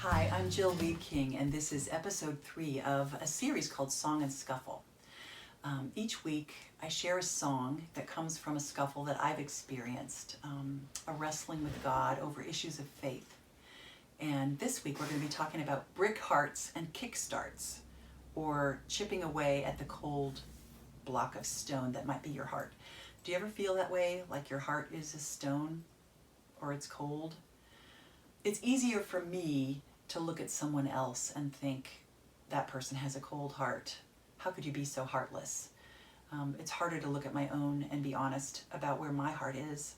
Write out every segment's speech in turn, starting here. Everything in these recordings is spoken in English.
Hi, I'm Jill Wiebe-King, and this is episode 3 of a series called Song and Scuffle. Each week I share a song that comes from a scuffle that I've experienced, a wrestling with God over issues of faith. And this week we're going to be talking about brick hearts and kickstarts, or chipping away at the cold block of stone that might be your heart. Do you ever feel that way, like your heart is a stone or it's cold? It's easier for me to look at someone else and think that person has a cold heart. How could you be so heartless? It's harder to look at my own and be honest about where my heart is.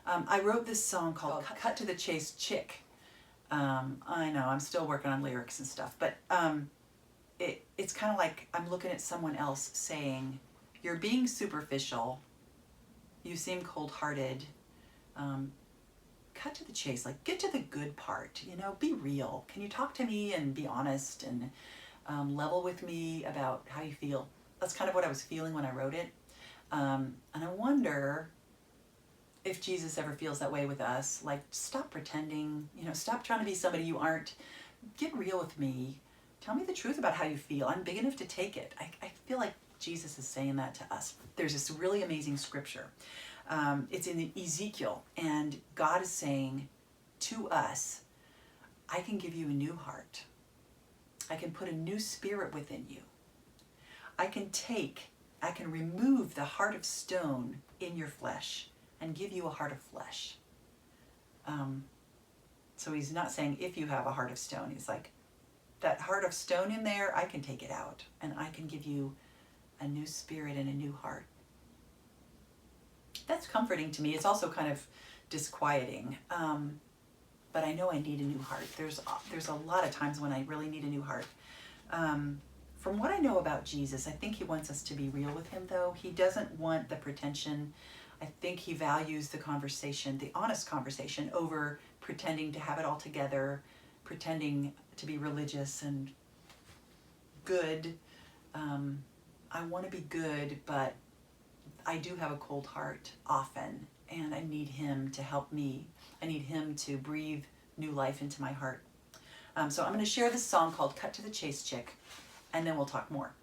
I wrote this song called Cut to the Chase Chick. I know, I'm still working on lyrics and stuff, but it's kind of like I'm looking at someone else saying, you're being superficial, you seem cold-hearted, cut to the chase, like get to the good part, be real. Can you talk to me and be honest and level with me about how you feel? That's kind of what I was feeling when I wrote it. And I wonder if Jesus ever feels that way with us. Like, stop pretending, stop trying to be somebody you aren't. Get real with me. Tell me the truth about how you feel. I'm big enough to take it. I feel like Jesus is saying that to us. There's this really amazing scripture. It's in Ezekiel, and God is saying to us, I can give you a new heart. I can put a new spirit within you. I can remove the heart of stone in your flesh and give you a heart of flesh. So he's not saying if you have a heart of stone. He's like, that heart of stone in there, I can take it out, and I can give you a new spirit and a new heart. That's comforting to me. It's also kind of disquieting. But I know I need a new heart. There's a lot of times when I really need a new heart. From what I know about Jesus, I think he wants us to be real with him, though. He doesn't want the pretension. I think he values the conversation, the honest conversation, over pretending to have it all together, pretending to be religious and good. I want to be good, but I do have a cold heart often, and I need him to help me. I need him to breathe new life into my heart. So I'm going to share this song called Cut to the Chase Chick, and then we'll talk more.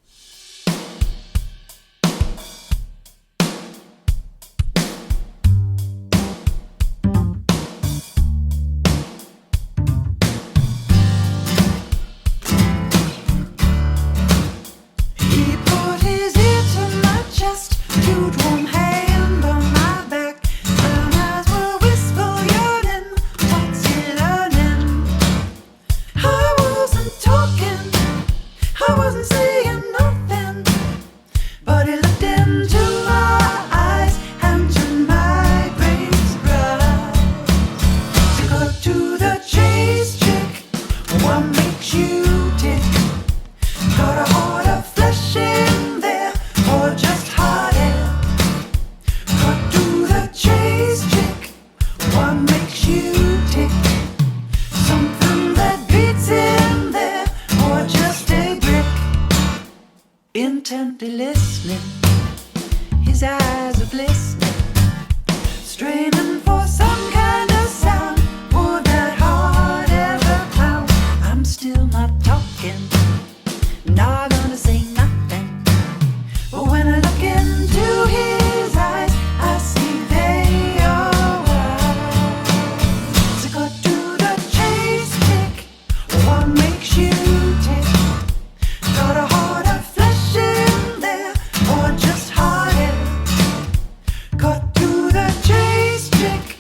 Intently listening, his eyes are glistening, straining for some kind of sound. Would that heart ever pound? I'm still not talking, not gonna say nothing. But when I look into his eyes, I see they are wise. So go to the chase, chick. What makes you tick? Got a heart of flesh in there, or just hearted. Cut to the chase, chick.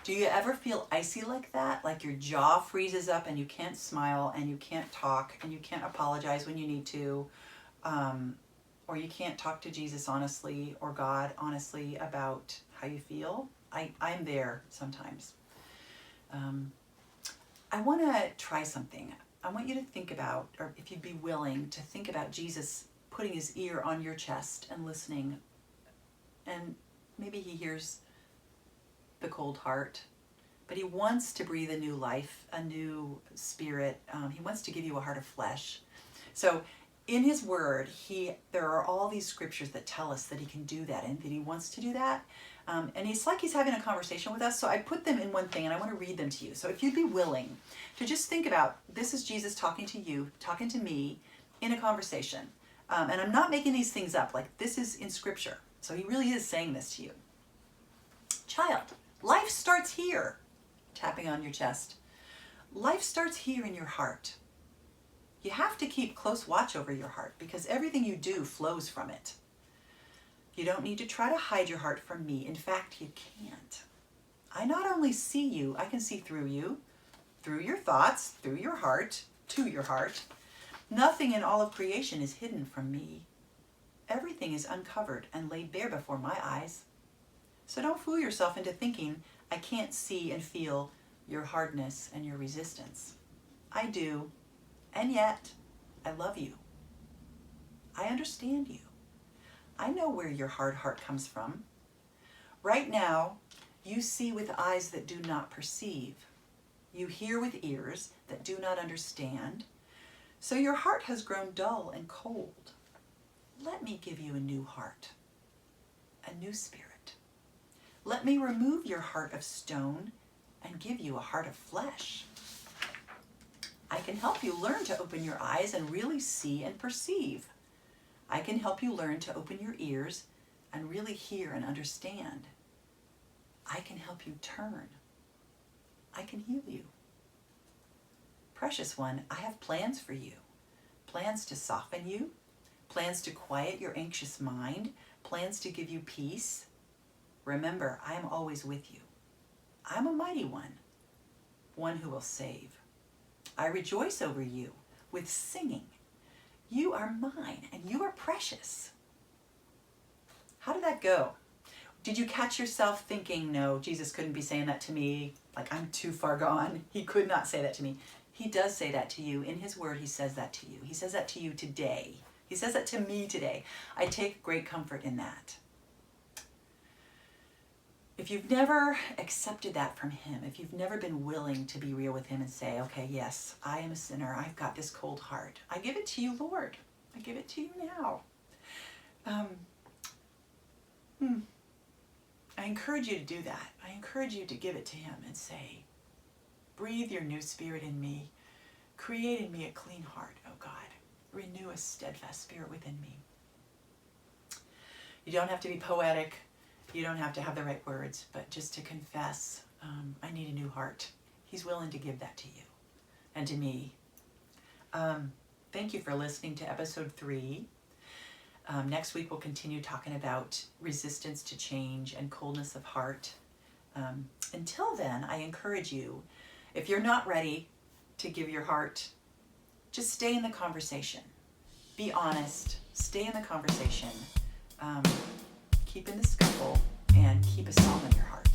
Do you ever feel icy like that? Like your jaw freezes up and you can't smile and you can't talk and you can't apologize when you need to, or you can't talk to Jesus honestly or God honestly about how you feel? I'm there sometimes. I want to try something. I want you to think about, or if you'd be willing to think about Jesus putting his ear on your chest and listening. And maybe he hears the cold heart, but he wants to breathe a new life, a new spirit. He wants to give you a heart of flesh. So in his word, there are all these scriptures that tell us that he can do that and that he wants to do that. And it's like he's having a conversation with us. So I put them in one thing and I want to read them to you. So if you'd be willing to just think about, this is Jesus talking to you, talking to me in a conversation. And I'm not making these things up. Like, this is in scripture. So he really is saying this to you. Child, life starts here. Tapping on your chest. Life starts here in your heart. You have to keep close watch over your heart because everything you do flows from it. You don't need to try to hide your heart from me. In fact, you can't. I not only see you, I can see through you, through your thoughts, through your heart, to your heart. Nothing in all of creation is hidden from me. Everything is uncovered and laid bare before my eyes. So don't fool yourself into thinking I can't see and feel your hardness and your resistance. I do, and yet I love you. I understand you. I know where your hard heart comes from. Right now, you see with eyes that do not perceive. You hear with ears that do not understand. So your heart has grown dull and cold. Let me give you a new heart, a new spirit. Let me remove your heart of stone and give you a heart of flesh. I can help you learn to open your eyes and really see and perceive. I can help you learn to open your ears and really hear and understand. I can help you turn. I can heal you. Precious one, I have plans for you. Plans to soften you. Plans to quiet your anxious mind. Plans to give you peace. Remember, I am always with you. I'm a mighty one who will save. I rejoice over you with singing. You are mine and you are precious. How did that go? Did you catch yourself thinking, no, Jesus couldn't be saying that to me, like I'm too far gone. He could not say that to me. He does say that to you. In his word, he says that to you. He says that to you today. He says that to me today. I take great comfort in that. If you've never accepted that from him, if you've never been willing to be real with him and say, okay, yes, I am a sinner. I've got this cold heart. I give it to you, Lord. I give it to you now. I encourage you to do that. I encourage you to give it to him and say, breathe your new spirit in me. Create in me a clean heart, oh God. Renew a steadfast spirit within me. You don't have to be poetic. You don't have to have the right words, but just to confess, I need a new heart. He's willing to give that to you and to me. Thank you for listening to episode 3. Next week, we'll continue talking about resistance to change and coldness of heart. Until then, I encourage you, if you're not ready to give your heart, just stay in the conversation. Be honest. Stay in the conversation. Keep in the scuffle and keep a song in your heart.